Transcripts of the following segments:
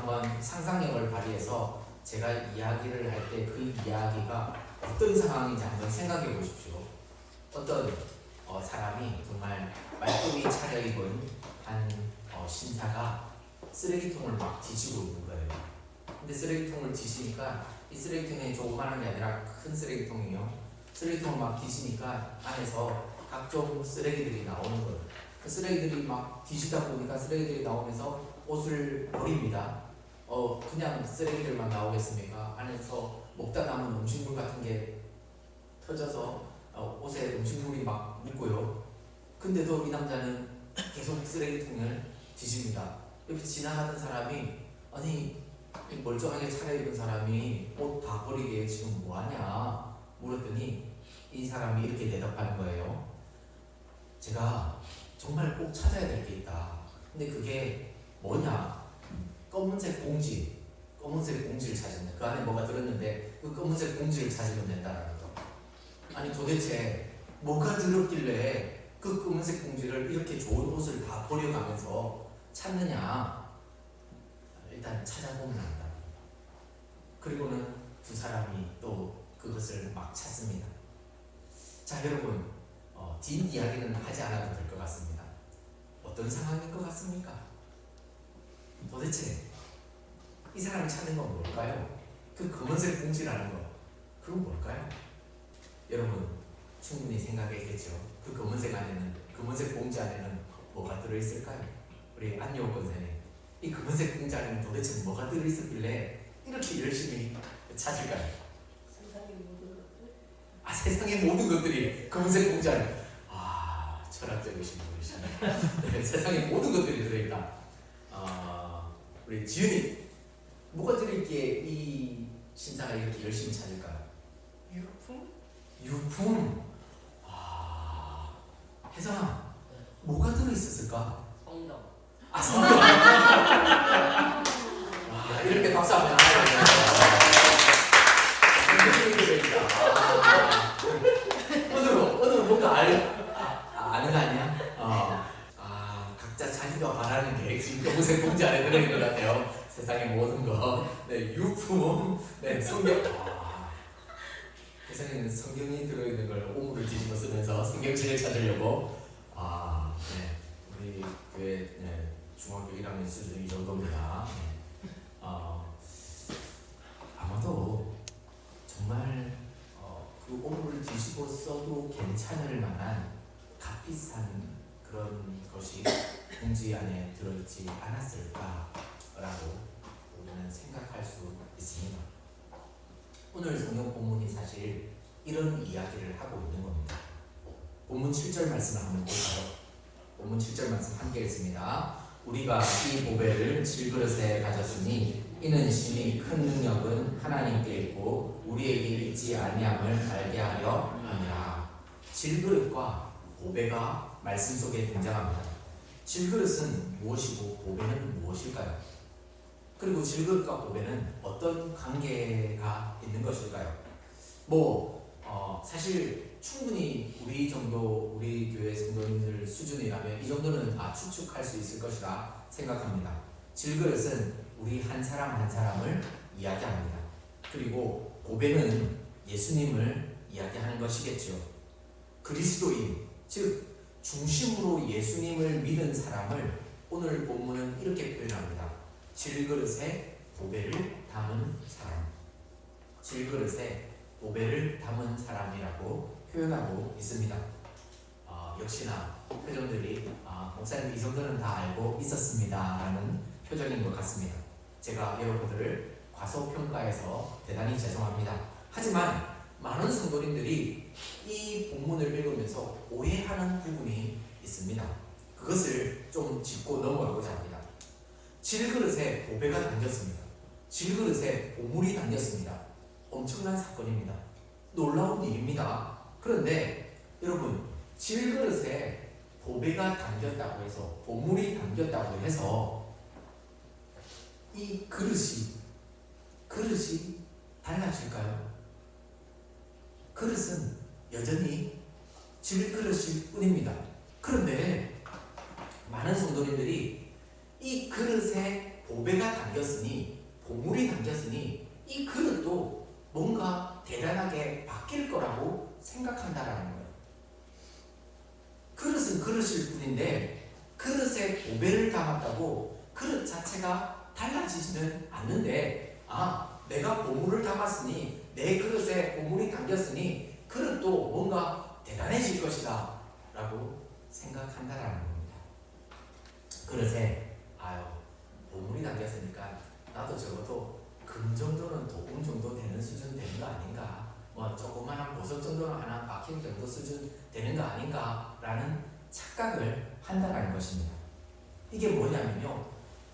한번 상상력을 발휘해서 제가 이야기를 할 때 그 이야기가 어떤 상황인지 한번 생각해 보십시오. 어떤 사람이 정말 말끔히 차려입은 한 신사가 쓰레기통을 막 뒤지고 있는 거예요. 근데 쓰레기통을 뒤지니까 이 쓰레기통이 조그마한 게 아니라 큰 쓰레기통이에요. 쓰레기통을 막 뒤지니까 안에서 각종 쓰레기들이 나오는 거예요. 그 쓰레기들이 막 뒤지다 보니까 쓰레기들이 나오면서 옷을 버립니다. 그냥 쓰레기들만 나오겠습니까? 안에서 먹다 남은 음식물 같은 게 터져서 옷에 음식물이 막 묻고요. 근데도 이 남자는 계속 쓰레기통을 뒤집니다. 이렇게 지나가는 사람이 아니 이 멀쩡하게 차려입은 사람이 옷 다 버리게 지금 뭐하냐 물었더니 이 사람이 이렇게 대답하는 거예요. 제가 정말 꼭 찾아야 될 게 있다. 근데 그게 뭐냐? 검은색 봉지를 찾으면 그 안에 뭐가 들었는데 그 검은색 봉지를 찾으면 된다라는 거. 아니 도대체 뭐가 들었길래 그 검은색 봉지를 이렇게 좋은 옷을 다 버려가면서 찾느냐? 일단 찾아보면 안다. 그리고는 두 사람이 또 그것을 막 찾습니다. 자 여러분, 뒷 이야기는 하지 않아도 될 것 같습니다. 어떤 상황인 것 같습니까? 도대체 이 사람이 찾는 건 뭘까요? 그 검은색 봉지라는 거, 그건 뭘까요? 여러분 충분히 생각했겠죠. 그 검은색 봉지 안에는 뭐가 들어있을까요? 우리 안녕 권사님, 이 검은색 봉지 안에는 도대체 뭐가 들어있었길래 이렇게 열심히 찾을까요? 세상의 모든 것들이 검은색 공지 안에. 철학적이신 분이시네. 네, 세상의 모든 것들이 들어있다. 우리 지은이, 뭐가 들어있기에 이 신사가 이렇게 열심히 찾을까요? 유품? 혜성아, 뭐가 들어있었을까? 성경. 이렇게 박수 한번 하셔야 돼요. 오늘 뭔가 아는 거 아니야? 각자 자기가 바라는 게 지금 검은색 봉지 안에 들어있는 것 같아요. 세상의 모든 거. 네, 유품. 네, 성경. 세상에는 성경이 들어있는 걸 오물을 뒤집어 쓰면서 성경책을 찾으려고. 네, 우리 교회 중학교 1학년 수준 이 정도입니다. 아마도 정말 그 오물을 뒤집어 써도 괜찮을 만한 값비싼 그런 것이 봉지 안에 들어있지 않았을까라고 우리는 생각할 수 있습니다. 오늘 성경 본문이 사실 이런 이야기를 하고 있는 겁니다. 본문 7절 말씀을 한번 볼까요? 본문 7절 말씀 함께 읽습니다. 우리가 이 보배를 질그릇에 가졌으니 이는 심히 큰 능력은 하나님께 있고 우리에게 있지 아니함을 알게 하려 함이라. 질그릇과 보배가 말씀 속에 등장합니다. 질그릇은 무엇이고 보배는 무엇일까요? 그리고 질그릇과 보배는 어떤 관계가 있는 것일까요? 사실 충분히 우리 교회 성도님들 수준이라면 이 정도는 추측할 수 있을 것이라 생각합니다. 질그릇은 우리 한 사람 한 사람을 이야기합니다. 그리고 보배는 예수님을 이야기하는 것이겠죠. 그리스도인, 즉 중심으로 예수님을 믿은 사람을 오늘 본문은 이렇게 표현합니다. 질그릇에 보배를 담은 사람. 질그릇에 보배를 담은 사람이라고 표현하고 있습니다. 역시나 표정들이 목사님 이 정도는 다 알고 있었습니다 라는 표정인 것 같습니다. 제가 여러분들을 과소평가해서 대단히 죄송합니다. 하지만 많은 성도님들이 이 본문을 읽으면서 오해하는 부분이 있습니다. 그것을 좀 짚고 넘어가고자 합니다. 질그릇에 보배가 담겼습니다. 질그릇에 보물이 담겼습니다. 엄청난 사건입니다. 놀라운 일입니다. 그런데 여러분, 질그릇에 보배가 담겼다고 해서, 보물이 담겼다고 해서 이 그릇이 달라질까요? 그릇은 여전히 질그릇일 뿐입니다. 그런데 많은 성도님들이 이 그릇에 보배가 담겼으니, 보물이 담겼으니 이 그릇도 뭔가 대단하게 바뀔 거라고 생각한다라는 거예요. 그릇은 그릇일 뿐인데 그릇에 보배를 담았다고 그릇 자체가 달라지지는 않는데, 내가 보물을 담았으니, 내 그릇에 보물이 담겼으니 그릇도 뭔가 대단해질 것이다 라고 생각한다라는 겁니다. 그릇에 보물이 담겼으니까 나도 적어도 금 정도는 도금 정도 되는 수준 되는 거 아닌가, 뭐 조그마한 보석 정도는 하나 박힌 정도 수준 되는 거 아닌가 라는 착각을 한다는 것입니다. 이게 뭐냐면요,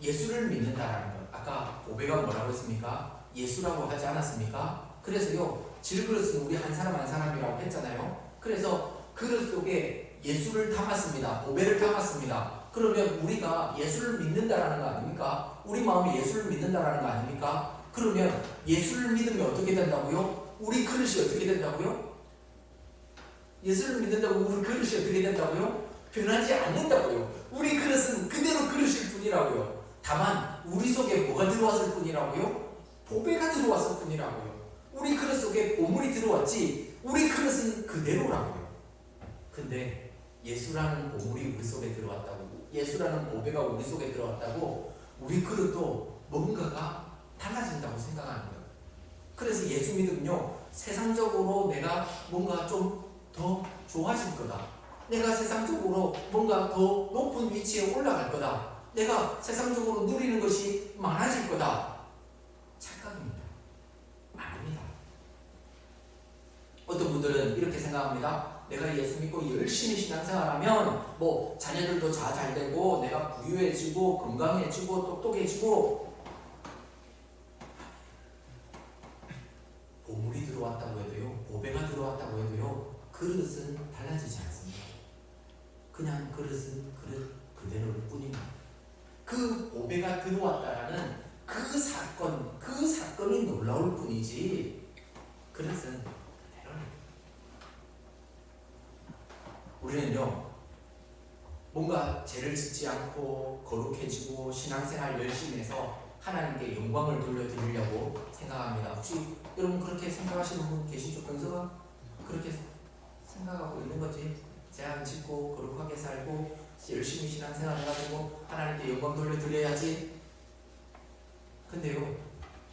예수를 믿는다라는 것. 아까 보배가 뭐라고 했습니까? 예수라고 하지 않았습니까? 그래서요, 질그릇은 우리 한 사람 한 사람이라고 했잖아요. 그래서 그릇 속에 예수를 담았습니다. 보배를 담았습니다. 그러면 우리가 예수를 믿는다라는 거 아닙니까? 우리 마음이 예수를 믿는다라는 거 아닙니까? 그러면 예수를 믿으면 어떻게 된다고요? 우리 그릇이 어떻게 된다고요? 예수를 믿는다고 우리 그릇이 어떻게 된다고요? 변하지 않는다고요. 우리 그릇은 그대로 그릇일 뿐이라고요. 다만 우리 속에 뭐가 들어왔을 뿐이라고요? 보배가 들어왔을 뿐이라고요. 우리 그릇 속에 보물이 들어왔지 우리 그릇은 그대로라고요. 근데 예수라는 보물이 우리 속에 들어왔다고, 예수라는 보배가 우리 속에 들어왔다고 우리 그릇도 뭔가가 달라진다고 생각하는 거예요. 그래서 예수 믿으면요, 세상적으로 내가 뭔가 좀 더 좋아질 거다, 내가 세상적으로 뭔가 더 높은 위치에 올라갈 거다, 내가 세상적으로 누리는 것이 많아질 거다. 착각입니다. 아닙니다. 어떤 분들은 이렇게 생각합니다. 내가 예수 믿고 열심히 신앙생활하면 뭐 자녀들도 잘 되고 내가 부유해지고 건강해지고 똑똑해지고, 보물이 들어왔다고 해도요, 보배가 들어왔다고 해도요, 그릇은 달라지지 않습니다. 그냥 그릇은 그릇 그대로일 뿐입니다. 그 보배가 들어왔다라는 그 사건이 놀라울 뿐이지 그릇은 그대로입니다. 우리는요, 뭔가 죄를 짓지 않고 거룩해지고 신앙생활 열심히 해서 하나님께 영광을 돌려드리려고 생각합니다. 혹시 여러분 그렇게 생각하시는 분 계시죠? 평소가 그렇게 생각하고 있는 거지. 죄안 짓고 거룩하게 살고 열심히 신앙생활 해가지고 하나님께 영광 돌려드려야지. 근데요,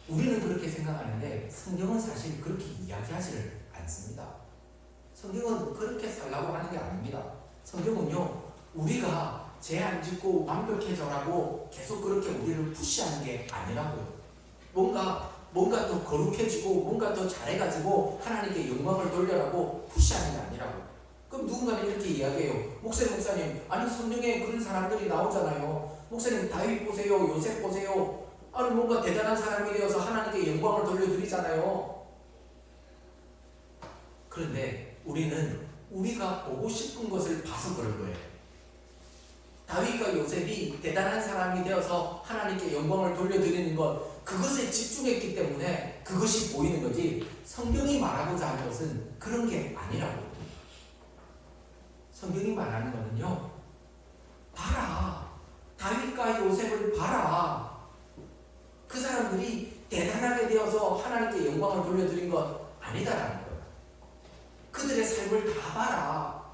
우리는 그렇게 생각하는데 성경은 사실 그렇게 이야기하지를 않습니다. 성경은 그렇게 살라고 하는 게 아닙니다. 성경은요, 우리가 죄 안 짓고 완벽해져라고 계속 그렇게 우리를 푸시하는 게 아니라고요. 뭔가 더 거룩해지고 뭔가 더 잘해가지고 하나님께 영광을 돌려라고 푸시하는 게 아니라고. 그럼 누군가는 이렇게 이야기해요. 목사님, 아니 성경에 그런 사람들이 나오잖아요. 목사님, 다윗 보세요, 요셉 보세요. 아니 뭔가 대단한 사람이 되어서 하나님께 영광을 돌려드리잖아요. 그런데 우리는 우리가 보고 싶은 것을 봐서 그런 거예요. 다윗과 요셉이 대단한 사람이 되어서 하나님께 영광을 돌려드리는 것, 그것에 집중했기 때문에 그것이 보이는 거지, 성경이 말하고자 하는 것은 그런 게 아니라고. 성경이 말하는 거는요, 봐라, 다윗과 요셉을 봐라, 그 사람들이 대단하게 되어서 하나님께 영광을 돌려드린 것 아니다라는 거예요. 그들의 삶을 다 봐라.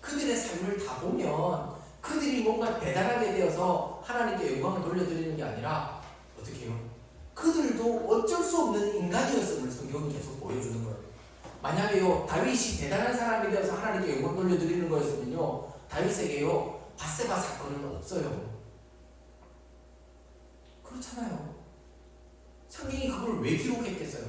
그들의 삶을 다 보면 그들이 뭔가 대단하게 되어서 하나님께 영광을 돌려드리는 게 아니라 어떻게 해요? 그들도 어쩔 수 없는 인간이었음을 성경은 계속 보여주는 거예요. 만약에요, 다윗이 대단한 사람이 되어서 하나님께 영광 돌려드리는 거였으면요, 다윗에게요 밧세바 사건은 없어요. 그렇잖아요. 성경이 그걸 왜 기록했겠어요?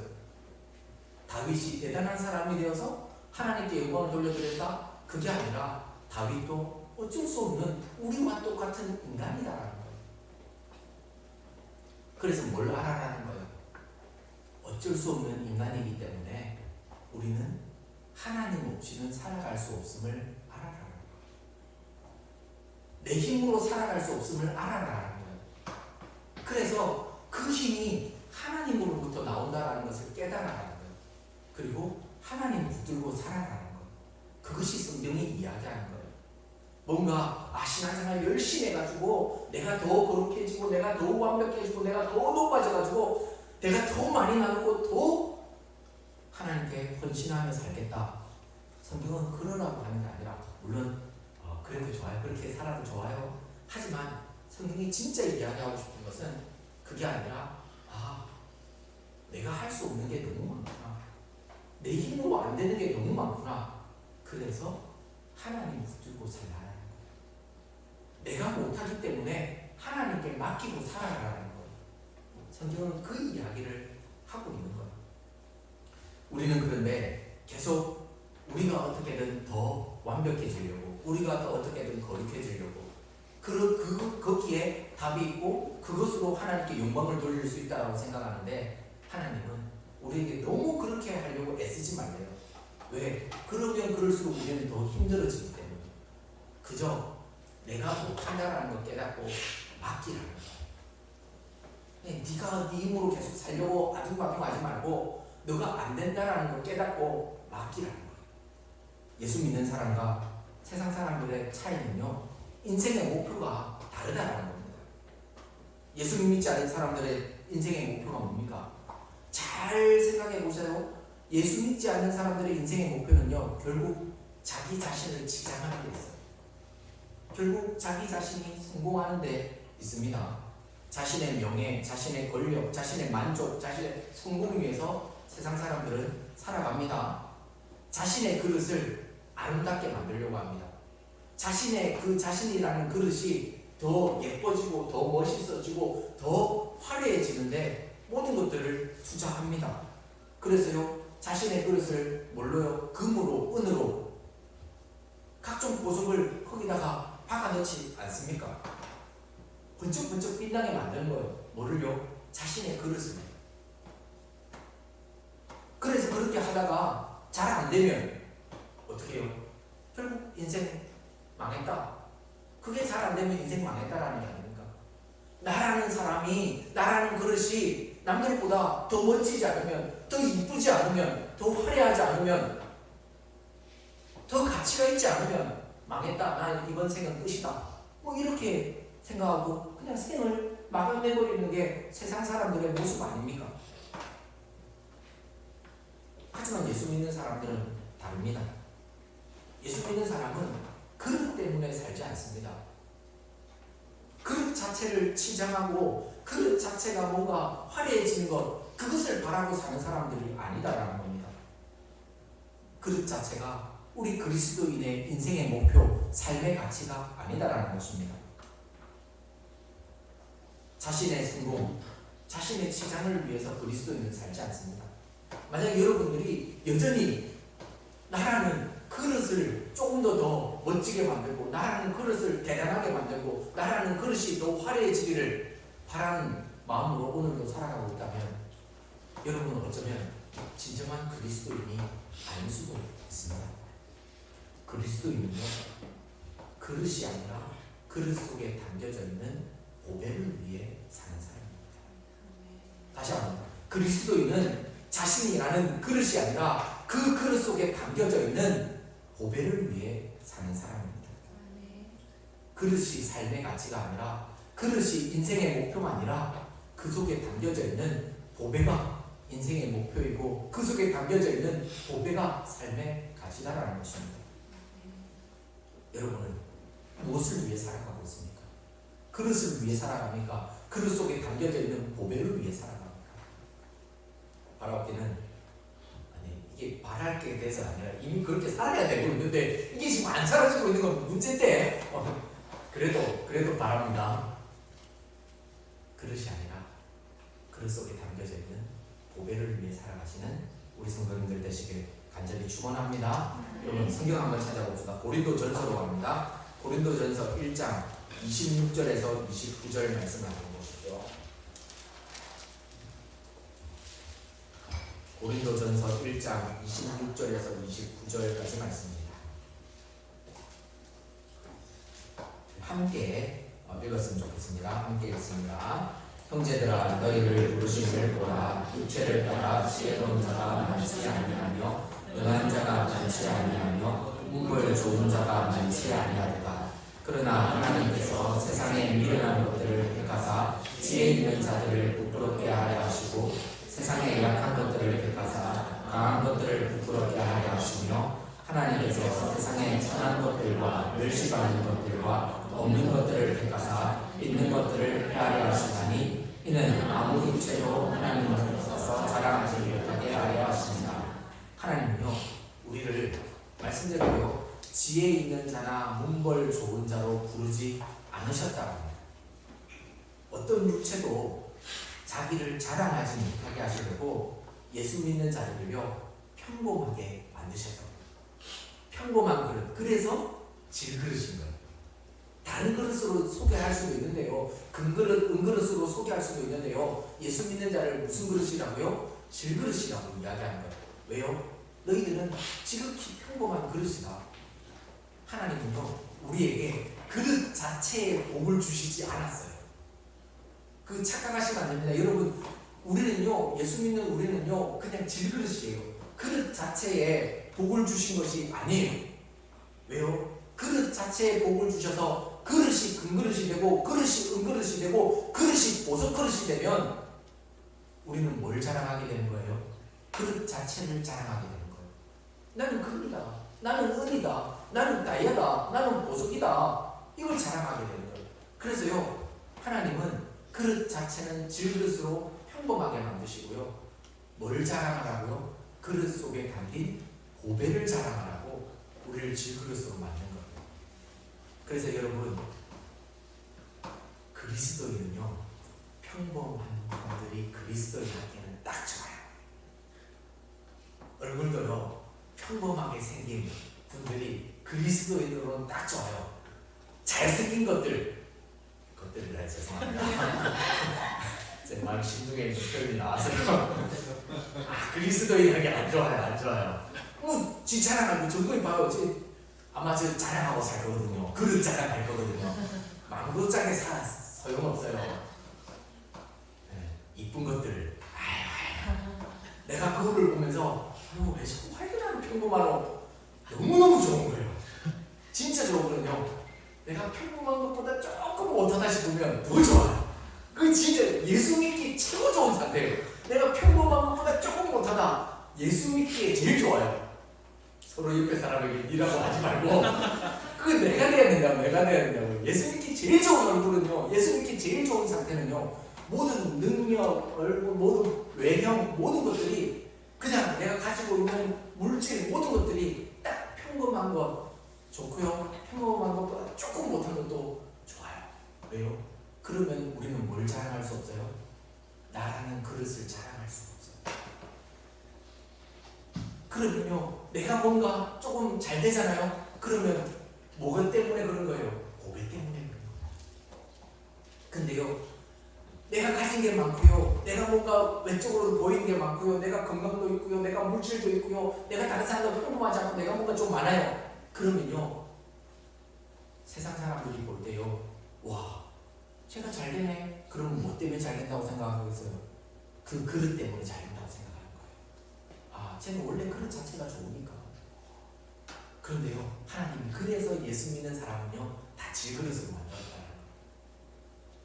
다윗이 대단한 사람이 되어서 하나님께 영광을 돌려드렸다? 그게 아니라 다윗도 어쩔 수 없는 우리와 똑같은 인간이다라는 거예요. 그래서 뭘 알아라는 거예요? 어쩔 수 없는 인간이기 때문에 우리는 하나님 없이는 살아갈 수 없음을 알아라는 거예요. 내 힘으로 살아갈 수 없음을 알아라는 거예요. 그래서 그 힘이 하나님으로부터 나온다라는 것을 깨달아라는 거예요. 그리고 하나님 붙들고 살아가는 거예요. 그것이 성경이 이야기하는 거예요. 뭔가 신앙생활 열심히 해가지고 내가 더 거룩해지고 내가 더 완벽해지고 내가 더 높아져가지고 내가 더 많이 나누고 더 하나님께 헌신하며 살겠다. 성경은 그러라고 하는 게 아니라 물론 그래도 좋아요. 그렇게 살아도 좋아요. 하지만 성경이 진짜 이야기하고 싶은 것은 그게 아니라 내가 할 수 없는 게 너무 많구나. 내 힘으로 안 되는 게 너무 많구나. 그래서 하나님 붙들고 살라는 거예요. 내가 못하기 때문에 하나님께 맡기고 살아가라는 거예요. 성경은 그 이야기를 하고 있는 거예요. 우리는 그런데 계속 우리가 어떻게든 더 완벽해지려고, 우리가 더 어떻게든 거룩해지려고, 거기에 답이 있고 그것으로 하나님께 영광을 돌릴 수 있다고 생각하는데 하나님은 우리에게 너무 그렇게 하려고 애쓰지 말래요. 왜? 그러면 그럴수록 우리는 더 힘들어지기 때문에. 그저 내가 못한다라는 걸 깨닫고 맡기라는 거예요. 네가 네 힘으로 계속 살려고 아둥바둥 하지 말고 너가 안 된다라는 걸 깨닫고 맡기라는 거예요. 예수 믿는 사람과 세상 사람들의 차이는요, 인생의 목표가 다르다는 겁니다. 예수 믿지 않는 사람들의 인생의 목표가 뭡니까? 잘 생각해 보세요. 예수 믿지 않는 사람들의 인생의 목표는요, 결국 자기 자신을 지장하는 데 있어요. 결국 자기 자신이 성공하는 데 있습니다. 자신의 명예, 자신의 권력, 자신의 만족, 자신의 성공 위해서 세상 사람들은 살아갑니다. 자신의 그릇을 아름답게 만들려고 합니다. 자신의 그 자신이라는 그릇이 더 예뻐지고 더 멋있어지고 더 화려해지는데 모든 것들을 투자합니다. 그래서요, 자신의 그릇을 뭘로요? 금으로, 은으로 각종 보석을 거기다가 박아넣지 않습니까? 번쩍번쩍 빛나게 만드는 거예요. 뭐를요? 자신의 그릇을. 그래서 그렇게 하다가 잘 안 되면 어떻게 해요? 결국 인생 망했다. 그게 잘 안 되면 인생 망했다라는 게 아닙니까? 나라는 사람이, 나라는 그릇이 남들보다 더 멋지지 않으면, 더 이쁘지 않으면, 더 화려하지 않으면, 더 가치가 있지 않으면 망했다. 나 이번 생은 끝이다. 뭐 이렇게 생각하고 그냥 생을 마감해버리는 게 세상 사람들의 모습 아닙니까? 하지만 예수 믿는 사람들은 다릅니다. 예수 믿는 사람은 그릇 때문에 살지 않습니다. 그릇 자체를 치장하고 그릇 자체가 뭔가 화려해지는 것, 그것을 바라고 사는 사람들이 아니다라는 겁니다. 그릇 자체가 우리 그리스도인의 인생의 목표, 삶의 가치가 아니다라는 것입니다. 자신의 성공, 자신의 치장을 위해서 그리스도인은 살지 않습니다. 만약 여러분들이 여전히 나라는 그릇을 조금 더 멋지게 만들고, 나라는 그릇을 대단하게 만들고, 나라는 그릇이 더 화려해지기를 바라는 마음으로 오늘도 살아가고 있다면 여러분은 어쩌면 진정한 그리스도인이 아닐 수도 있습니다. 그리스도인은요, 그릇이 아니라 그릇 속에 담겨져 있는 보배를 위해 사는 사람입니다. 다시 한번, 그리스도인은 자신이라는 그릇이 아니라 그 그릇 속에 담겨져 있는 보배를 위해 사는 사람입니다. 그릇이 삶의 가치가 아니라, 그릇이 인생의 목표가 아니라 그 속에 담겨져 있는 보배가 인생의 목표이고 그 속에 담겨져 있는 보배가 삶의 가치다라는 것입니다. 여러분은 무엇을 위해 살아가고 있습니까? 그릇을 위해 살아갑니까? 그릇 속에 담겨져 있는 보배를 위해 살아갑니까? 바라옵기는, 아니, 이게 말할 게 돼서 아니라 이미 그렇게 살아야 되고 있는데 이게 지금 안 사라지고 있는 건 문제인데 그래도 바랍니다. 그릇이 아니라 그릇 속에 담겨져 있는 보배를 위해 살아가시는 우리 성도님들 되시길 간절히 축원합니다. 여러분 성경 한번 찾아봅시다. 고린도전서로 갑니다. 고린도전서 1장 26절에서 29절 말씀 한번 보시죠. 고린도전서 1장 26절에서 29절까지 말씀입니다. 함께 읽었으면 좋겠습니다. 함께 읽습니다. 형제들아, 너희를 부르심을 보라. 육체를 따라 지혜로운 자가 많지 아니하며, 능한 자가 많지 아니하며, 문벌 좋은 자가 많지 아니하도다. 그러나 하나님께서 세상에 미련한 것들을 택하사 지혜 있는 자들을 부끄럽게 하려 하시고 세상에 약한 것들을 택하사 강한 것들을 부끄럽게 하려 하시며 하나님께서 세상에 천한 것들과 멸시받는 것들과 없는 것들을 택하사 있는 것들을 폐하려 하시나니 이는 아무 육체로 하나님 앞에서 자랑하지 못하게 하려 하십니다. 하나님은요 우리를 말씀대로요 지혜 있는 자나 문벌 좋은 자로 부르지 않으셨다고 합니다. 어떤 육체도 자기를 자랑하지 못하게 하시려고 예수 믿는 자들을요 평범하게 만드셨다고 합니다. 평범한 그릇, 그래서 질그릇인 거예요. 다른 그릇으로 소개할 수도 있는데요, 금그릇, 은그릇으로 소개할 수도 있는데요, 예수 믿는 자를 무슨 그릇이라고요? 질그릇이라고 이야기하는 거예요. 왜요? 너희들은 지극히 평범한 그릇이다. 하나님은요 우리에게 그릇 자체에 복을 주시지 않았어요. 그 착각하시면 안 됩니다. 여러분 우리는요 예수 믿는 우리는요 그냥 질그릇이에요. 그릇 자체에 복을 주신 것이 아니에요. 왜요? 그릇 자체에 복을 주셔서 그릇이 금그릇이 되고 그릇이 은그릇이 되고 그릇이 보석그릇이 되면 우리는 뭘 자랑하게 되는 거예요? 그릇 자체를 자랑하게 되는 거예요. 나는 금이다, 나는 은이다, 나는 다이아다, 나는 보석이다, 이걸 자랑하게 되는 거예요. 그래서요 하나님은 그릇 자체는 질그릇으로 평범하게 만드시고요, 뭘 자랑하라고요? 그릇 속에 담긴 보배를 자랑하라고 우리를 질그릇으로 만든 거예요. 그래서 여러분 그리스도인은요 평범한 분들이 그리스도인에게는 딱 좋아요. 얼굴도요 평범하게 생긴 분들이 그리스도인으로는 딱 좋아요. 잘생긴 것들이라 죄송합니다. 제 마음 심중에 있는 표현이 나와서요. 그리스도인에게 안 좋아요, 안 좋아요. 지 자랑하고 정말 봐요. 아마 저 자랑하고 살 거거든요. 그릇 자랑할 거거든요. 망고장에 소용없어요. 네, 이쁜 것들. 내가 그거를 보면서 왜 자꾸 활기나는 평범하노? 너무너무 좋은 거예요. 진짜 좋거든요. 내가 평범한 것보다 조금 못하다 싶으면 더 좋아요. 그 진짜 예수 믿기 최고 좋은 상태예요. 내가 평범한 것보다 조금 못하다, 예수 믿기에 제일 좋아요. 서로 옆에 사람에게 니라고 하지 말고 그건 내가 돼야 된다고, 내가 돼야 된다고. 예수 믿기 제일 좋은 얼굴은요, 예수 믿기 제일 좋은 상태는요, 모든 능력, 얼굴, 모든 외형, 모든 것들이 그냥 내가 가지고 있는 물질 모든 것들이 딱 평범한 것 좋고요, 평범한 것보다 조금 못한 것도 좋아요. 왜요? 그러면 우리는 뭘 자랑할 수 없어요? 나라는 그릇을 자랑할 수가 없어요. 그러면요 내가 뭔가 조금 잘 되잖아요. 그러면 뭐가 때문에 그런 거예요? 고개 때문에 그런 거예요. 근데요 내가 가진 게 많고요, 내가 뭔가 외적으로도 보이는 게 많고요, 내가 건강도 있고요, 내가 물질도 있고요, 내가 다른 사람도 평범하지 않고 내가 뭔가 좀 많아요. 그러면요 세상 사람들이 볼 때요, 와 쟤가 잘 되네. 그러면 뭐 때문에 잘 된다고 생각하겠어요? 그 그릇 때문에 잘 된다고 생각하는 거예요. 쟤는 원래 그릇 자체가 좋으니까. 그런데요 하나님이 그래서 예수 믿는 사람은요 다 질그릇으로 만들었다.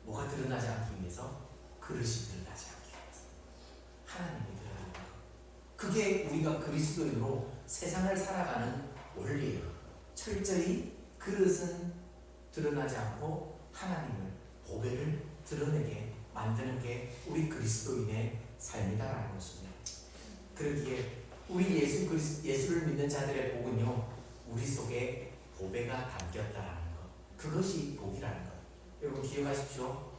뭐가 드러나지 않기 위해서? 그릇이 드러나지 않기 위해서. 하나님이 드러나는 거. 그게 우리가 그리스도인으로 세상을 살아가는 원리예요. 철저히 그릇은 드러나지 않고 하나님을, 보배를 드러내게 만드는 게 우리 그리스도인의 삶이다라는 것입니다. 그러기에 우리 예수를 믿는 자들의 복은요 우리 속에 보배가 담겼다라는 것, 그것이 복이라는 것. 여러분 기억하십시오.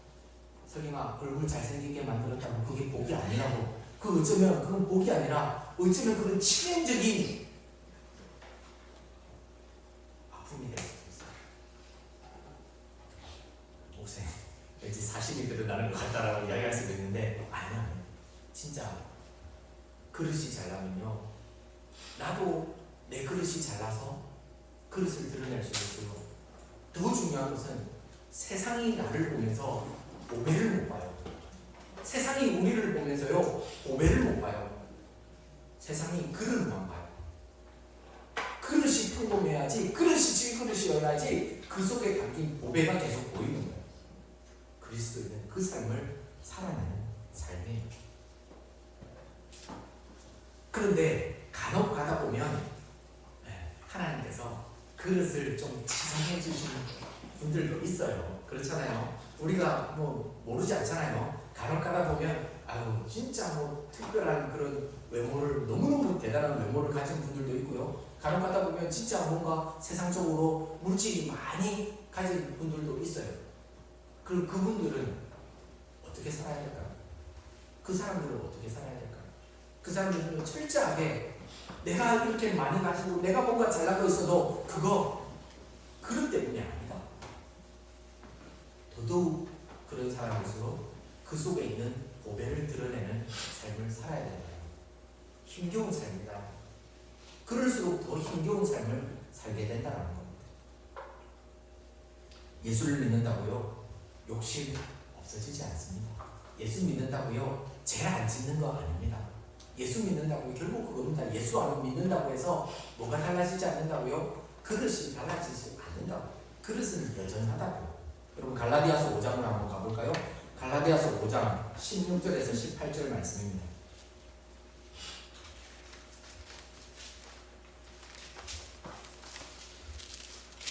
석영아 얼굴 잘생기게 만들었다고 그게 복이 아니라고. 어쩌면 그건 복이 아니라 어쩌면 그건 치명적인 아픔이 될 수도 있어요. 옷에 왠지 사심이 드러나는 것 같다라고 이야기할 수도 있는데 아니요, 진짜 그릇이 잘나면요 나도 내 그릇이 잘나서 그릇을 드러낼 수 있고요. 더 중요한 것은 세상이 나를 보면서 보배를 못 봐요. 세상이 우리를 보면서요 보배를 못 봐요. 세상이 그릇만 봐요. 그릇이 평범해야지, 그릇이 질그릇이어야지 그 속에 담긴 보배가 계속 보이는 거예요. 그리스도인은 그 삶을 살아내는 삶이에요. 그런데 간혹 가다 보면 하나님께서 그릇을 좀 지정해 주시는 분들도 있어요. 그렇잖아요. 우리가 뭐 모르지 않잖아요. 간혹 가다 보면 아유 진짜 뭐 특별한 그런 외모를, 너무너무 대단한 외모를 가진 분들도 있고요. 간혹 가다 보면 진짜 뭔가 세상적으로 물질이 많이 가진 분들도 있어요. 그럼 그분들은 어떻게 살아야 될까요? 그 사람들은 어떻게 살아야 될까요? 그 사람들은 철저하게 내가 이렇게 많이 가지고 내가 뭔가 잘나고 있어도 그거 그것 때문이 아니다. 더더욱 그런 사람일수록 그 속에 있는 보배를 드러내는 삶을 살아야 된다. 힘겨운 삶이다. 그럴수록 더 힘겨운 삶을 살게 된다는 겁니다. 예수를 믿는다고요? 욕심 없어지지 않습니다. 예수 믿는다고요? 죄 안 짓는 거 아닙니다. 예수 믿는다고 결국 그겁니다. 예수 안 믿는다고 해서 뭐가 달라지지 않는다고요? 그릇이 달라지지 않는다고. 그릇은 여전하다고요. 여러분 갈라디아서 5장을 한번 가볼까요? 갈라디아서 5장 16절에서 18절 말씀입니다.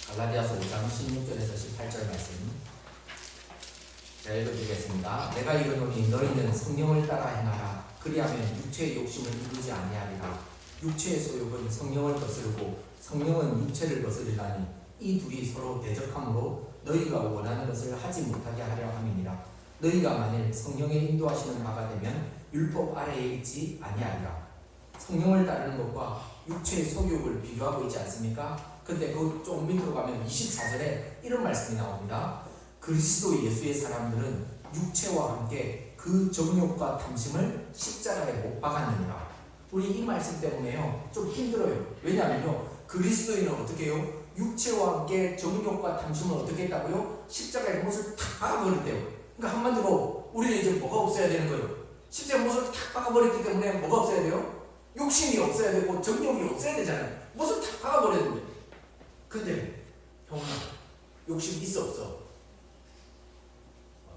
갈라디아서 5장 16절에서 18절 말씀 제가 읽어드리겠습니다. 내가 이르노니 너희는 성령을 따라 행하라. 그리하면 육체의 욕심을 이루지 아니하리라. 육체의 소욕은 성령을 거스르고 성령은 육체를 거스르다니 이 둘이 서로 대적함으로 너희가 원하는 것을 하지 못하게 하려 함이니라. 너희가 만일 성령의 인도하시는 바가 되면 율법 아래에 있지 아니하리라. 성령을 따르는 것과 육체의 소욕을 비교하고 있지 않습니까? 근데 그 좀 밑으로 가면 24절에 이런 말씀이 나옵니다. 그리스도 예수의 사람들은 육체와 함께 그 정욕과 탐심을 십자가에 못 박았느니라. 우리 이 말씀 때문에요 좀 힘들어요. 왜냐하면요 그리스도인은 어떻게 해요? 육체와 함께 정욕과 탐심을 어떻게 했다고요? 십자가에 못을 탁 박아버렸대요. 그러니까 한마디로 우리는 이제 뭐가 없어야 되는 거예요? 십자가에 못을 탁 박아버렸기 때문에 뭐가 없어야 돼요? 욕심이 없어야 되고 정욕이 없어야 되잖아요. 못을 탁 박아버렸는데 근데 형아 욕심 있어 없어?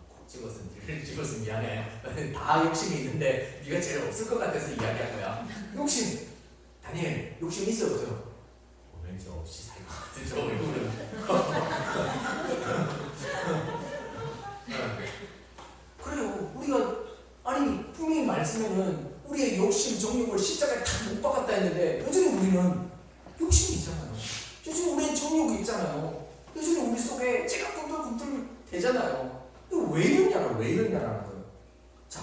콕 집어서 뒤를 집어서 미안해. 다 욕심이 있는데 네가 제일 없을 것 같아서 이야기한 거야. 욕심 다니엘 욕심 있어 없어요? 왠지 없이 살 것 같은 저 얼굴은. 그래요. 우리가 아니 분명히 말씀에는 우리의 욕심 정욕을 십자가에 다 못 박았다 했는데 여전히 우리는 욕심이 있잖아요. 요즘 우리의 정욕이 있잖아요. 요즘 우리 속에 찌가 꿈틀꿈틀 되잖아요. 이거 왜 이러냐라는 거예요. 자,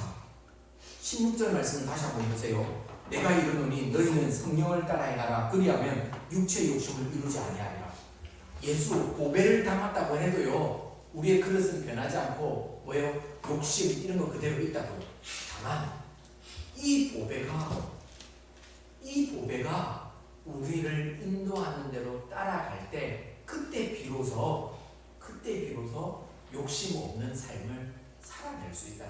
16절 말씀을 다시 한번 보세요. 내가 이르노니 너희는 성령을 따라 행하라. 그리하면 육체의 욕심을 이루지 아니하리라. 예수 보배를 담았다고 해도요 우리의 그릇은 변하지 않고 뭐예요? 욕심 이런 거 그대로 있다고요. 다만 이 보배가 우리를 인도하는 대로 따라갈 때 그때 비로소 욕심 없는 삶을 살아낼 수 있다.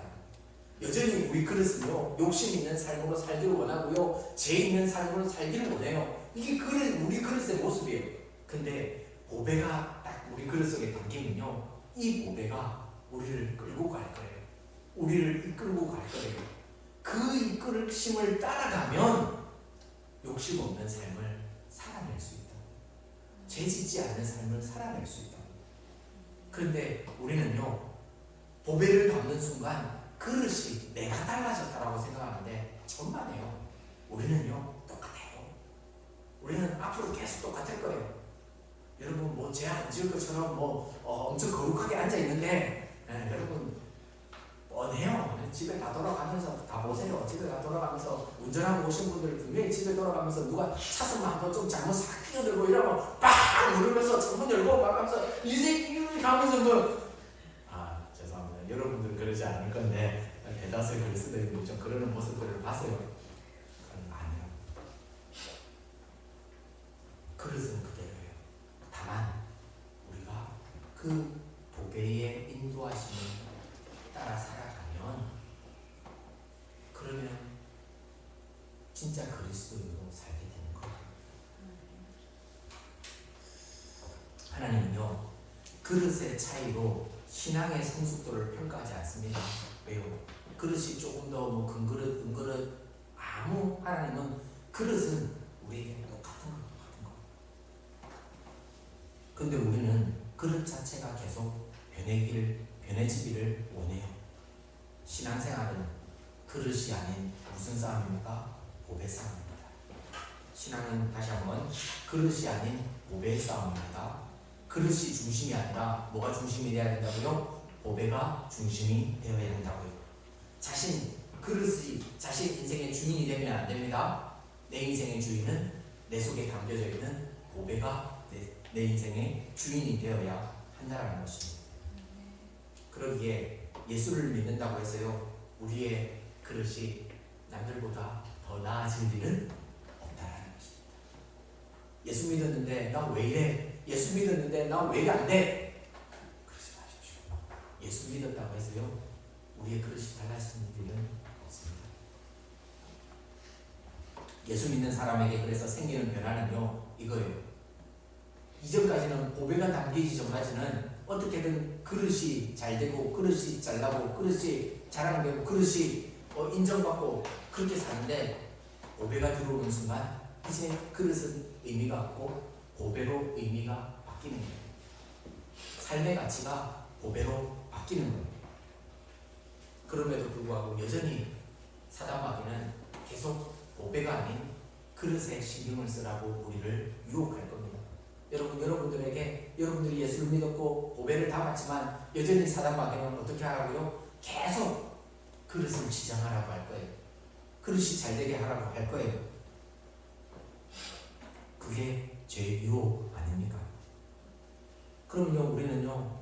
여전히 우리 그릇은요 욕심 있는 삶으로 살기를 원하고요 죄 있는 삶으로 살기를 원해요. 이게 우리 그릇의 모습이에요. 근데 보배가 딱 우리 그릇 속에 담기면요 이 보배가 우리를 끌고 갈 거예요. 우리를 이끌고 갈 거예요. 그 이끌심을 따라가면 욕심 없는 삶을 살아낼 수 있다. 죄 짓지 않는 삶을 살아낼 수 있다. 그런데 우리는요 보배를 담는 순간 그릇이 내가 달라졌다라고 생각하는데 천만에요. 우리는요 똑같아요. 우리는 앞으로 계속 똑같을 거예요. 여러분 뭐 죄 안 지을 것처럼 엄청 거룩하게 앉아 있는데 여러분 뻔해요. 집에 다 돌아가면서 다 보세요. 집에 다 돌아가면서 운전하고 오신 분들 분명히 집에 돌아가면서 누가 차선만 한번 좀 잘못 싹 끼어들고 이러면 빵 누르면서 창문 열고 막 하면서 이 새끼 하면서 죄송합니다. 여러분들은 그러지 않을 건데 대다수의 그리스도인들이 좀 그러는 모습들을 봤어요. 그건 아니에요. 그릇은 그대로예요. 다만 우리가 그 보배의 인도하심을 따라 살아가면 그러면 진짜 그리스도인으로 살게 되는 거예요. 그릇의 차이로 신앙의 성숙도를 평가하지 않습니다. 왜요? 그릇이 조금 더 뭐 금그릇, 은그릇 아무 하나님은 그릇은 우리에게 똑같은 거. 근데 우리는 그릇 자체가 계속 변해지기를 원해요. 신앙생활은 그릇이 아닌 무슨 싸움입니까? 보배 싸움입니다. 신앙은 다시 한번 그릇이 아닌 보배의 싸움입니다. 그릇이 중심이 아니라 뭐가 중심이 되어야 된다고요? 보배가 중심이 되어야 된다고요. 그릇이 자신 인생의 주인이 되면 안 됩니다. 내 인생의 주인은 내 속에 담겨져 있는 보배가 내 인생의 주인이 되어야 한다는 것입니다. 그러기에 예수를 믿는다고 해서요, 우리의 그릇이 남들보다 더 나아질 일은 없다라는 것입니다. 예수 믿었는데 나 왜 이래? 예수 믿었는데 나 왜 안 돼? 그러지 마십시오. 예수 믿었다고 해서요, 우리의 그릇이 달라지는 일은 없습니다. 예수 믿는 사람에게 그래서 생기는 변화는요, 이거예요. 이전까지는 보배가 담기기 전까지는 어떻게든 그릇이 잘 되고 그릇이 잘 나고 그릇이 자랑되고 그릇이 인정받고 그렇게 사는데, 보배가 들어오는 순간 이제 그릇은 의미가 없고 보배로 의미가 바뀌는 거예요. 삶의 가치가 보배로 바뀌는 거예요. 그럼에도 불구하고 여전히 사단 마귀는 계속 보배가 아닌 그릇에 신경을 쓰라고 우리를 유혹할 겁니다. 여러분들에게 여러분들이 예수를 믿었고 보배를 담았지만 여전히 사단 마귀는 어떻게 하라고요? 계속 그릇을 지정하라고 할 거예요. 그릇이 잘 되게 하라고 할 거예요. 그게 죄의 유혹 아닙니까? 그럼요, 우리는요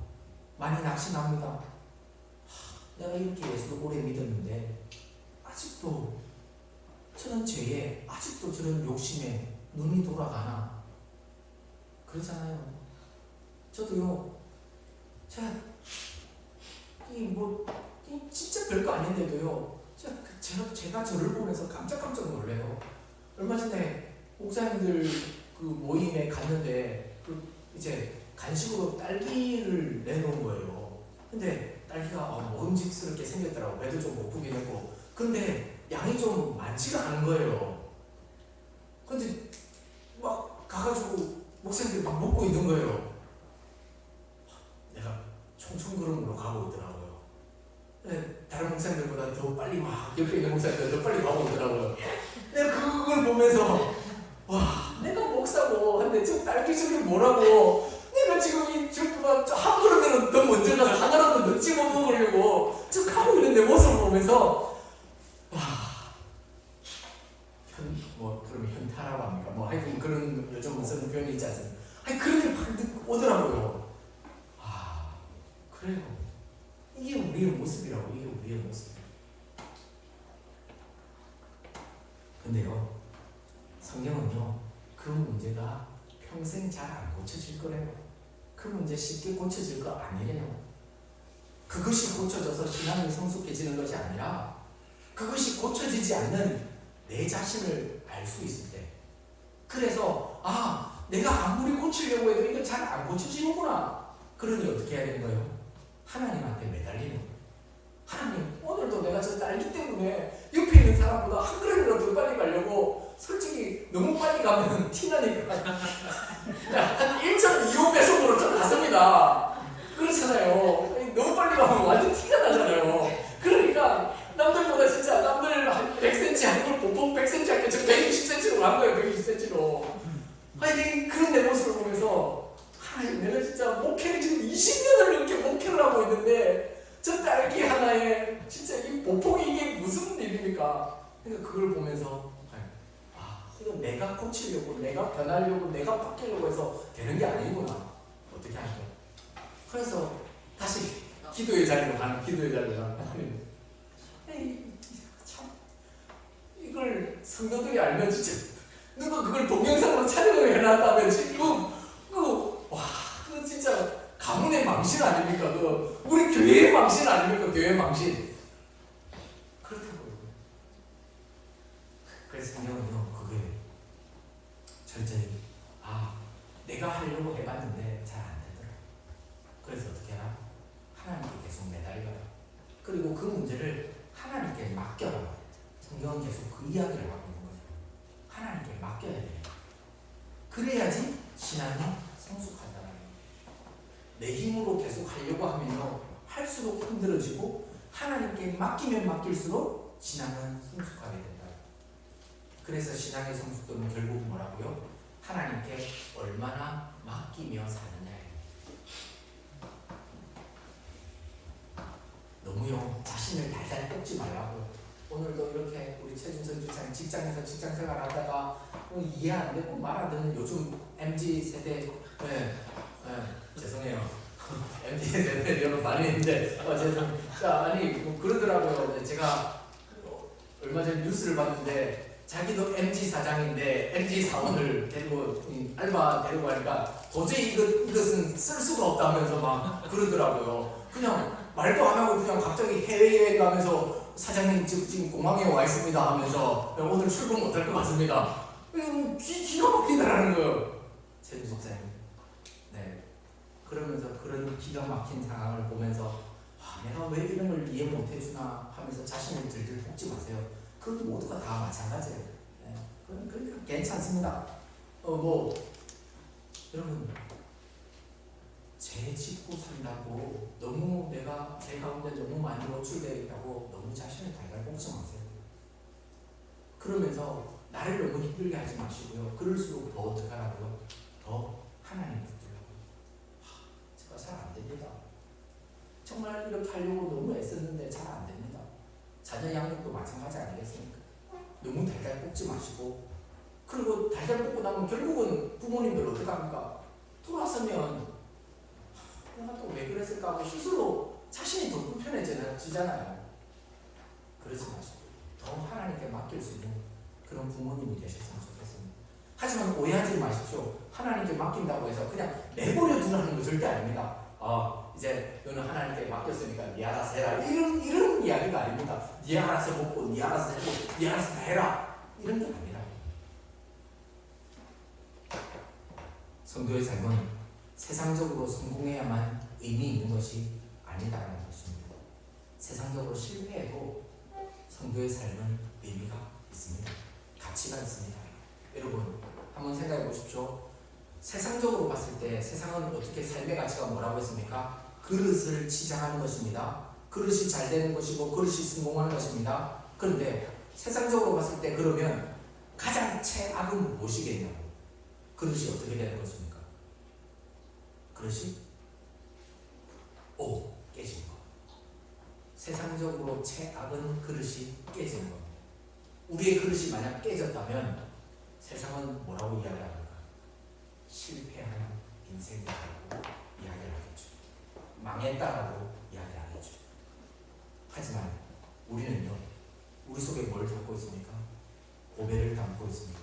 많이 낙심합니다. 내가 이렇게 예수를 오래 믿었는데 아직도 저런 죄에, 아직도 저런 욕심에 눈이 돌아가나? 그러잖아요. 저도요, 진짜 별거 아닌데도요, 제가 저를 보면서 깜짝 놀래요. 얼마 전에 목사님들 그 모임에 갔는데 이제 간식으로 딸기를 내놓은 거예요. 근데 딸기가 먹음직스럽게 생겼더라고. 배도 좀 고프긴 했고. 근데 양이 좀 많지가 않은 거예요. 근데 막 가가지고 목사님들이 막 먹고 있는 거예요. 내가 총총그름으로 가고 있더라고요. 근데 다른 목사님들보다 더 빨리 막 옆에 있는 목사님들 더 빨리 가고 있더라고요. 내가 그걸 보면서 와, 내가 목사고 한데 저 딸기 저게 뭐라고, 내가 지금 한 그릇은 더 먼저 가서 한 그릇은 더 집어 먹으려고 저 하고 있는 내 모습을 보면서 와, 그러면 현타라고 합니까? 하여튼 그런 요즘 무슨 표현이 있지 않습니까? 그런 게 막 오더라고요. 그래요. 이게 우리의 모습이라고. 이게 우리의 모습. 근데요, 성경은요, 그 문제가 평생 잘 안 고쳐질 거래요. 그 문제 쉽게 고쳐질 거 아니래요. 그것이 고쳐져서 신앙이 성숙해지는 것이 아니라 그것이 고쳐지지 않는 내 자신을 알 수 있을 때, 그래서 내가 아무리 고치려고 해도 이거 잘 안 고쳐지는구나. 그러니 어떻게 해야 되는 거예요? 하나님한테 매달리는 거예요. 하나님, 오늘도 내가 저 딸기 때문에 옆에 있는 사람보다 한 걸음이라도 더 빨리 가려고, 솔직히 너무 빨리 가면 티나니까 한 1.25배속으로 좀 갔습니다. 그렇잖아요. 너무 빨리 가면 완전 티가 나잖아요. 그러니까 남들보다 진짜 남들 한 100cm 한 걸 보통 100cm 할때 저 120cm로 간 거예요. 120cm로. 그런 내 모습을 보면서 내가 진짜 목회를 지금 20년을 넘게 목회를 하고 있는데 저 딸기 하나에 진짜 이 보폭이 이게 무슨 일입니까? 그러니까 그걸 보면서 이거 내가 고치려고, 내가 변하려고, 내가 바뀌려고 해서 되는 게 아니구나. 어떻게 하죠? 그래서 다시 기도의 자리로 가는 하나님, 참 이걸 성도들이 알면 진짜 누가 그걸 동영상으로 촬영을 해놨다면 지금 그 진짜 가문의 망신 아닙니까? 우리 교회의 망신 아닙니까? 교회의 망신. 그렇다고요. 그래서 성경은요, 그게 철저히 내가 하려고 해봤는데 잘 안 되더라. 계속 그 이야기를 하고 있는 거예요. 하나님께 맡겨야 돼요. 그래야지 신앙이 성숙한다는 거예요. 내 힘으로 계속 하려고 하면요, 할수록 힘들어지고 하나님께 맡기면 맡길수록 신앙은 성숙하게 된다. 그래서 신앙의 성숙도는 결국 뭐라고요? 하나님께 얼마나 맡기며 사느냐예요. 너무요 자신을 달달 꼽지 말라고요. 오늘도 이렇게 우리 최준선 주사님 직장에서 직장생활 하다가 이해 안 되고 말 안 듣는 요즘 MZ 세대, 죄송해요. MZ 세대 여러 많이 있는데 죄송. 자, 아니 그러더라고요. 제가 얼마 전에 뉴스를 봤는데 자기도 MZ 사장인데 MZ 사원을 데리고 알바 데리고 가니까 도저히 이것은 쓸 수가 없다면서 막 그러더라고요. 그냥 말도 안 하고 그냥 갑자기 해외여행 가면서 사장님 지금 공항에 와 있습니다 하면서 오늘 출근 못할 것 같습니다. 기가 막히다라는 거예요. 최준 집사님. 네. 그러면서 그런 기가 막힌 상황을 보면서 내가 왜 이런 걸 이해 못 해주나 하면서 자신을 들들 볶지 마세요. 그 모두가 다 마찬가지예요. 네. 그러니까 괜찮습니다. 여러분 죄 짓고 산다고 너무 내가 제 가운데 너무 많이 노출되어 있다고 너무 자신을 달달 볶지 마세요. 그러면서 나를 너무 힘들게 하지 마시고요. 그럴수록 더 어떻게 하라고요? 더 하나님 붙들라고요. 제가 잘 안 됩니다. 정말 이렇게 하려고 너무 애썼는데 잘 안 됩니다. 자녀 양육도 마찬가지 아니겠습니까? 너무 달달 볶지 마시고, 그리고 달달 볶고 나면 결국은 부모님들 어떻게 합니까? 돌아서면 내가 또 왜 그랬을까 하고 스스로 자신이 더 불편해지잖아요. 그러지 마시고 더 하나님께 맡길 수 있는 그런 부모님이 되셨으면 좋겠습니다. 하지만 오해하지 마십시오. 하나님께 맡긴다고 해서 그냥 내버려 두라는 거 절대 아닙니다. 이제 너는 하나님께 맡겼으니까 네 알아서 해라, 이런 이야기가 아닙니다. 네 알아서 먹고 네 알아서 해고 네 알아서 해라, 이런 게 아니라 성도의 삶은 세상적으로 성공해야만 의미 있는 것이 아니다라는 것입니다. 세상적으로 실패해도 성도의 삶은 의미가 있습니다. 가치가 있습니다. 여러분 한번 생각해 보십시오. 세상적으로 봤을 때 세상은 어떻게 삶의 가치가 뭐라고 했습니까? 그릇을 치장하는 것입니다. 그릇이 잘 되는 것이고 그릇이 성공하는 것입니다. 그런데 세상적으로 봤을 때 그러면 가장 최악은 무엇이겠냐고. 그릇이 어떻게 되는 것입니까? 그릇이 깨진 것. 세상적으로 최악은 그릇이 깨지는 것. 우리의 그릇이 만약 깨졌다면 세상은 뭐라고 이야기합니까? 실패한 인생이라고 이야기를 하겠죠. 망했다라고 이야기를 하겠죠. 하지만 우리는요, 우리 속에 뭘 담고 있습니까? 보배를 담고 있습니다.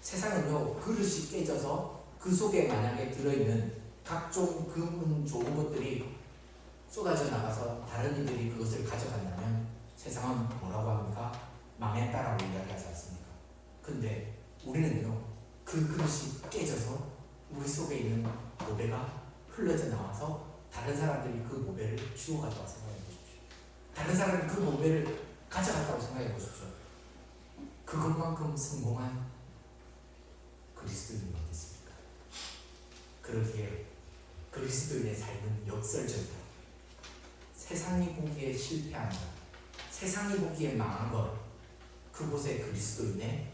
세상은요, 그릇이 깨져서 그 속에 만약에 들어있는 각종 금은 좋은 것들이 쏟아져 나가서 다른 이들이 그것을 가져간다면 세상은 뭐라고 합니까? 망했다라고 이야기하지 않습니까? 근데 우리는요, 그 그릇이 깨져서 우리 속에 있는 보배가 흘러져 나와서 다른 사람들이 그 보배를 주워갔다고 생각해 보십시오. 다른 사람이 그 보배를 가져갔다고 생각해 보십시오. 그것만큼 성공한 그리스도인이 어디 있습니까? 그러기에 그리스도인의 삶은 역설적이다. 세상이 보기에 실패한 것, 세상이 보기에 망한 것, 그곳에 그리스도인의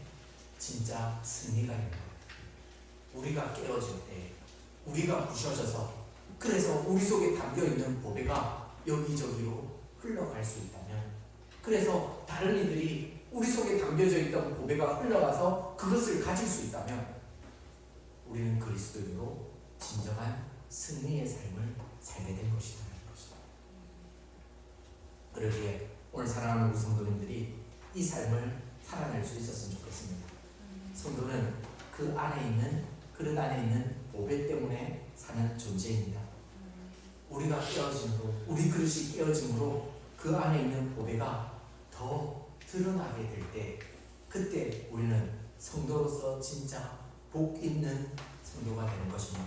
진짜 승리가 있는 것. 우리가 깨어질 때, 우리가 부셔져서, 그래서 우리 속에 담겨있는 보배가 여기저기로 흘러갈 수 있다면, 그래서 다른 이들이 우리 속에 담겨져 있던 보배가 흘러가서 그것을 가질 수 있다면 우리는 그리스도인으로 진정한 승리의 삶을 살게 된 것이다. 그러기에 오늘 사랑하는 우리 성도님들이 이 삶을 살아낼 수 있었으면 좋겠습니다. 성도는 그 안에 있는, 그릇 안에 있는 보배 때문에 사는 존재입니다. 우리가 깨어짐으로, 우리 그릇이 깨어짐으로 그 안에 있는 보배가 더 드러나게 될 때, 그때 우리는 성도로서 진짜 복 있는 성도가 되는 것입니다.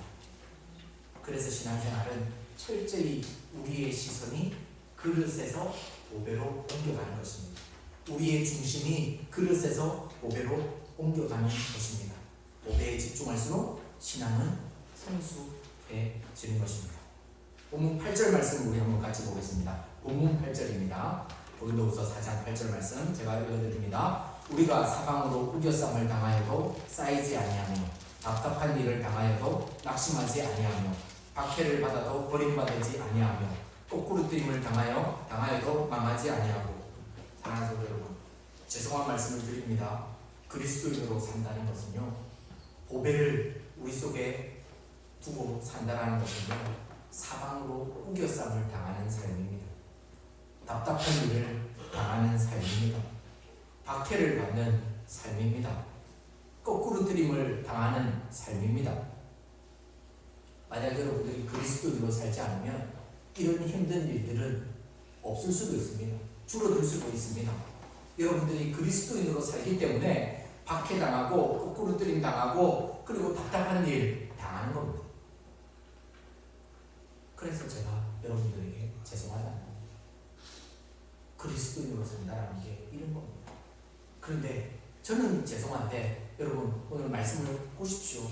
그래서 신앙생활은 철저히 우리의 시선이 그릇에서 보배로 옮겨가는 것입니다. 우리의 중심이 그릇에서 보배로 옮겨가는 것입니다. 보배에 집중할수록 신앙은 성숙해지는 것입니다. 본문 8절 말씀 우리 한번 같이 보겠습니다. 본문 8절입니다. 고린도후서 4장 8절 말씀 제가 읽어드립니다. 우리가 사방으로 우겨쌈을 당하여도 쌓이지 아니하며 답답한 일을 당하여도 낙심하지 아니하며 박해를 받아도 버림받지 아니하며 거꾸로뜨림을 당하여도 망하지 아니하고. 사랑하는 성도 여러분, 죄송한 말씀을 드립니다. 그리스도인으로 산다는 것은요, 보배를 우리 속에 두고 산다는 것은요, 사방으로 우겨쌈을 당하는 삶입니다. 답답한 일을 당하는 삶입니다. 박해를 받는 삶입니다. 거꾸로뜨림을 당하는 삶입니다. 만약 여러분들이 그리스도인으로 살지 않으면 이런 힘든 일들은 없을 수도 있습니다. 줄어들 수도 있습니다. 여러분들이 그리스도인으로 살기 때문에 박해당하고 거꾸로뜨림 당하고 그리고 답답한 일 당하는 겁니다. 그래서 제가 여러분들에게 죄송하다는 겁니다. 그리스도인으로 산다는 게 이런 겁니다. 그런데 저는 죄송한데 여러분 오늘 말씀을 보십시오.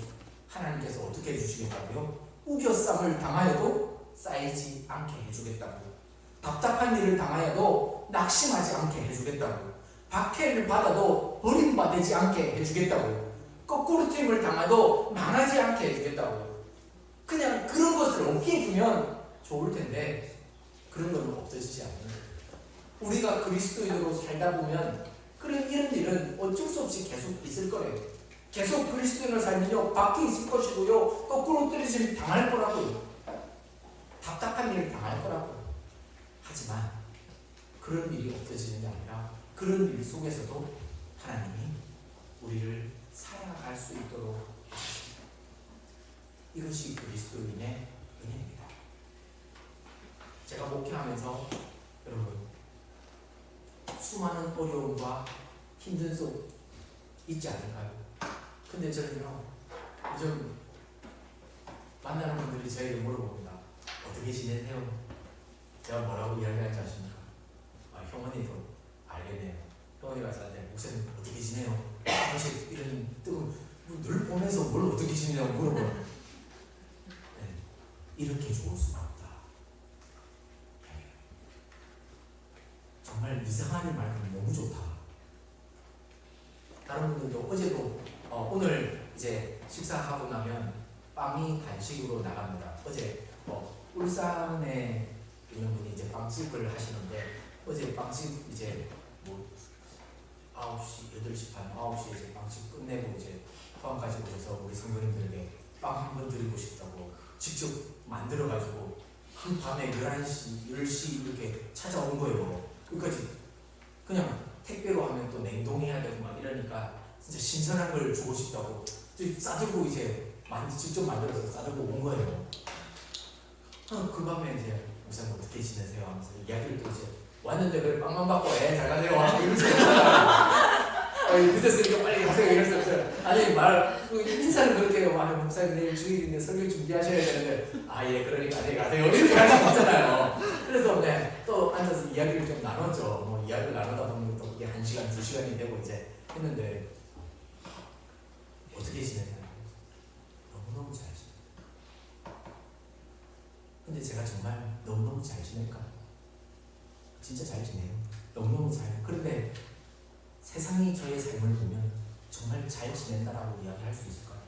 하나님께서 어떻게 해주시겠다고요? 우겨쌈을 당하여도 쌓이지 않게 해주겠다고. 답답한 일을 당하여도 낙심하지 않게 해주겠다고. 박해를 받아도 버림받지 않게 해주겠다고. 거꾸로뜨림을 당해도 망하지 않게 해주겠다고. 그냥 그런 것을 없게 해주면 좋을 텐데 그런 건 없어지지 않는 거예요. 우리가 그리스도인으로 살다 보면 이런 일은 어쩔 수 없이 계속 있을 거예요. 계속 그리스도인으로 살면요, 박해 있을 것이고요, 거꾸로 떨어지면 당할 거라고요. 답답한 일을 당할 거라고요. 하지만 그런 일이 없어지는 게 아니라 그런 일 속에서도 하나님이 우리를 살아갈 수 있도록 하십니다. 이것이 그리스도인의 은혜입니다. 제가 목회하면서 여러분 수많은 어려움과 힘든 속 있지 않을까요? 근데 저는요, 요즘 만나는 분들이 저에게 물어봅니다. 어떻게 지내세요? 제가 뭐라고 이야기하는지 아십니까? 형원이도 알겠네요. 형원이가 저한테 목사님 어떻게 지내요? 사실 이런 뜨거운 늘 보면서 뭘 어떻게 지내냐고 물어봐요. 네, 이렇게 좋을 수가 없다. 정말 이상한 말은 너무 좋다. 다른 분들도 어제도 오늘 이제 식사하고 나면 빵이 간식으로 나갑니다. 어제 울산에 있는 분이 이제 빵집을 하시는데 어제 빵집 이제 뭐 9시, 8시 반, 9시에 이제 빵집 끝내고 이제 포항까지 오셔서 우리 성도님들에게 빵 한 번 드리고 싶다고 직접 만들어가지고 그 밤에 11시, 10시 이렇게 찾아온 거예요. 끝까지 그냥 택배로 하면 또 냉동해야 되고 막 이러니까 진짜 신선한 걸 주고 싶다고 싸들고 이제 직접 만들어서 싸들고 온 거예요. 그 밤에 이제 목사님 어떻게 지내세요? 하면서 이야기를 또 이제 왔는데 왜 빵만 받고 잘 가세요? 이러면서 늦었으니까 빨리 가세요 이러면서 아니 인사는 그렇게 해요. 목사님 내일 주일인데 설교 준비하셔야 되는데 예 그러니까 안녕히 가세요 이렇게 하는 거잖아요. 그래서 또 앉아서 이야기를 좀 나눴죠. 이야기를 나누다 보면 또 그게 1시간, 2시간이 되고 이제 했는데 어떻게 지내나요? 너무너무 잘 지내요. 근데 제가 정말 너무너무 잘 지낼까요? 진짜 잘 지내요. 너무너무 잘. 그런데 세상이 저의 삶을 보면 정말 잘 지낸다라고 이야기할 수 있을까요?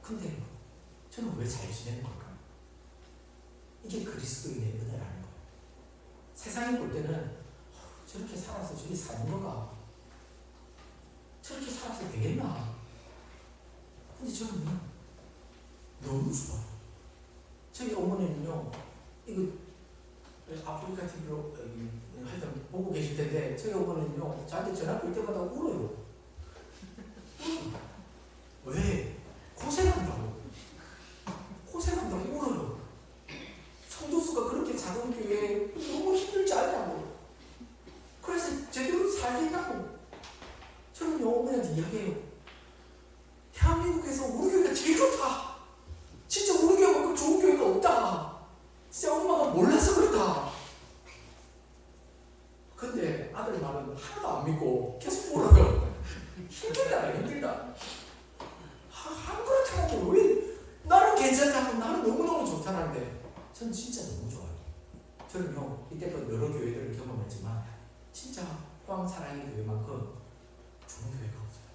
근데 저는 왜 잘 지내는 걸까요? 이게 그리스도인의 은혜라는 거예요. 세상이 볼 때는 저렇게 살아서 저기 사는 거가 저렇게 살아서 되겠나? 근데 저는 너무 좋아요. 저희 어머니는요, 이거 아프리카 TV로 하여튼 보고 계실 텐데 저희 어머니는요, 저한테 전화 걸 때마다 울어요. 왜? 고생한다고. 고생한다고 울어요. 성도수가 그렇게 작은 교회에 너무 힘들지 않냐고. 그래서 제대로 살리냐고. 저는 어머니한테 이야기해요. 대한민국에서 우리 교회가 제일 좋다. 진짜 우리 교회만큼 좋은 교회가 없다. 진짜 엄마가 몰라서 그렇다. 사람들 말은 하나도 안 믿고 계속 물어요. 힘들다. 한 그릇 하나께 왜 나는 괜찮다고 나는 너무너무 좋다는데 저는 진짜 너무 좋아요. 저는요 이때껏 여러 교회들을 경험했지만 진짜 포항사랑의 교회만큼 좋은 교회가 없어요.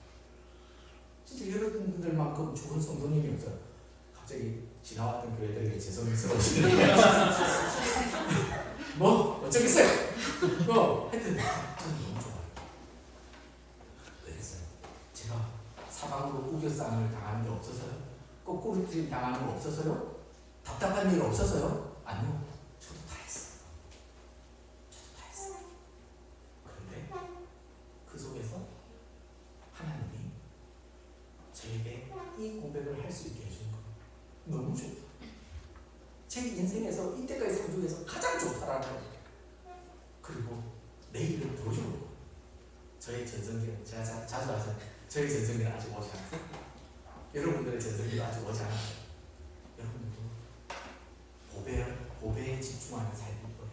진짜 여러분들만큼 좋은 성도님이 없어요. 갑자기 지나왔던 교회들에게 죄송스러우시네요. 뭐 어쩌겠어요. 하여튼 저는 너무 좋아요. 왜겠어요? 제가 사방으로 우겨싸움을 당하는 게 없어서요? 거꾸로 당하는 거 없어서요? 답답한 일 없어서요? 아니요. 저도 다 했어요. 그런데 그 속에서 하나님이 저에게 이 고백을 할 수 있게 해준 거예요. 너무 좋다. 제 인생에서 이때까지 산 중에서 가장 좋다라는 거예요. 그리고 내일을 보여주는 거예요. 저의 전성기는 제가 자주 하죠. 저희 전성기는 아직 오지 않았어요. 여러분들의 전성기도 아직 오지 않았어요. 여러분들도 고배에 집중하는 삶일 거예요.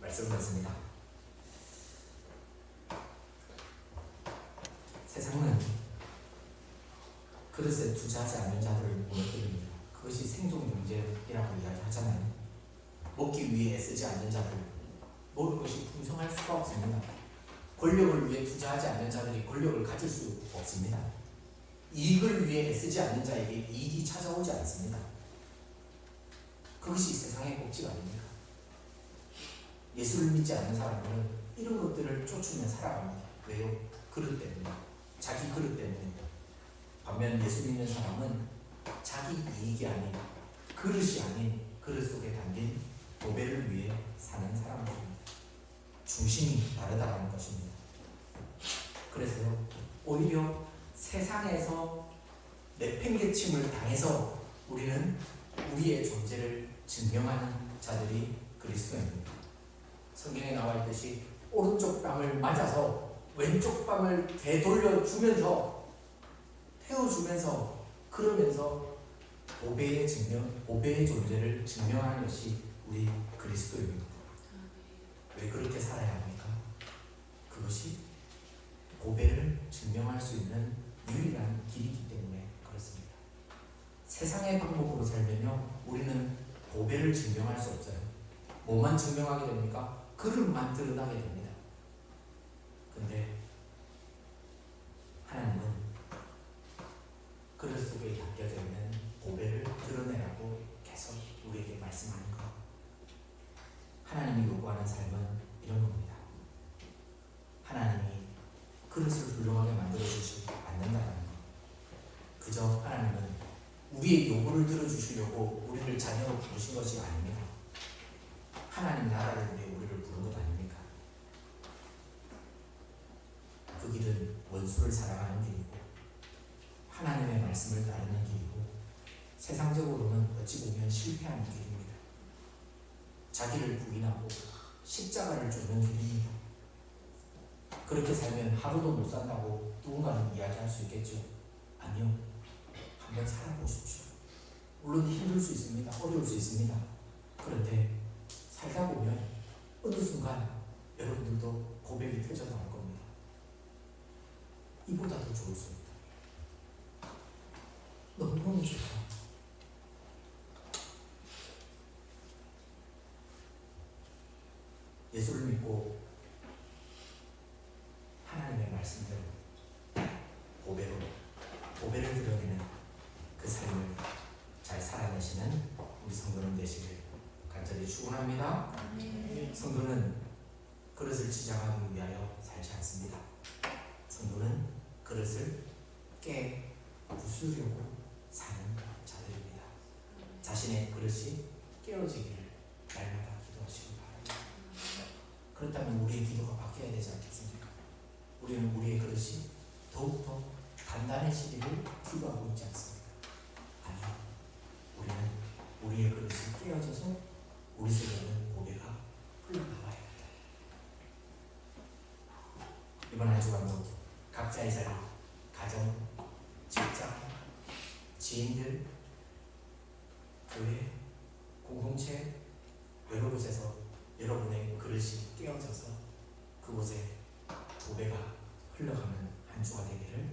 말씀 듣습니다. 세상은 그릇에 투자하지 않는 자들을 무너뜨립니다. 그것이 생존 경제이라고 이야기하잖아요. 먹기 위해 애쓰지 않는 자들, 모든 것이 풍성할 수가 없습니다. 권력을 위해 투자하지 않는 자들이 권력을 가질 수 없습니다. 이익을 위해 애쓰지 않는 자에게 이익이 찾아오지 않습니다. 그것이 세상의 법칙 아닙니까? 예수를 믿지 않는 사람들은 이런 것들을 쫓으며 살아갑니다. 왜요? 그릇 때문에. 자기 그릇 때문에. 반면 예수 믿는 사람은 자기 이익이 아닌, 그릇이 아닌 그릇 속에 담긴 도배를 위해 사는 사람들입니다. 중심이 다르다는 것입니다. 그래서요, 오히려 세상에서 내팽개침을 당해서 우리는 우리의 존재를 증명하는 자들이 그리스도입니다. 성경에 나와 있듯이 오른쪽 뺨을 맞아서 왼쪽 뺨을 되돌려주면서 태워주면서 그러면서 보배의 존재를 증명하는 것이 우리 그리스도입니다. 왜 그렇게 살아야 합니까? 그것이 보배를 증명할 수 있는 유일한 길이기 때문에 그렇습니다. 세상의 방법으로 살면요, 우리는 보배를 증명할 수 없어요. 뭐만 증명하게 됩니까? 그릇만 드러나게 됩니다. 근데 하나님은 그릇 속에 담겨져 있는 보배를 드러내라고 계속 우리에게 말씀하는 것. 하나님이 요구하는 삶은 이런 겁니다. 하나님이 그릇을 훌륭하게 만들어주지 않는다는 것. 그저 하나님은 우리의 요구를 들어주시려고 우리를 자녀로 부르신 것이 아닙니다. 하나님 나라를 위해 우리를 부른 것 아닙니까? 그 길은 원수를 사랑하는 길이고 하나님의 말씀을 따르는 길이고 세상적으로는 어찌 보면 실패하는 길입니다. 자기를 부인하고 십자가를 쫓는 길입니다. 그렇게 살면 하루도 못 산다고 누군가는 이야기할 수 있겠죠. 아니요. 한번 살아보십시오. 물론 힘들 수 있습니다. 어려울 수 있습니다. 그런데 살다 보면 어느 순간 여러분들도 고백이 펴져 나올 겁니다. 이보다 더 좋을 수 있다. 너무너무 좋다. 예수를 믿고 하나님의 말씀대로 보배를 드러내는 그 삶을 잘 살아내시는 우리 성도님 되시길 간절히 축원합니다. 성도는 그릇을 지장하기 위하여 살지 않습니다. 성도는 그릇을 깨 부수려고 사는 자들입니다. 자신의 그릇이 깨어지기를 날마다 기도하시기 바랍니다. 그렇다면 우리의 기도가 바뀌어야 되지 않겠습니까? 우리는 우리의 그릇이 더욱더 단단해지기를 기도하고 있지 않습니까? 아니요. 우리는 우리의 그릇이 깨어져서 우리 속에 있는 고배가 흘러나와야 합니다. 이번 한 주간도 각자의 자리, 가정, 직장, 지인들, 교회, 공동체 여러 곳에서 여러분의 그릇이 그곳에 도배가 흘러가는 한 주가 되기를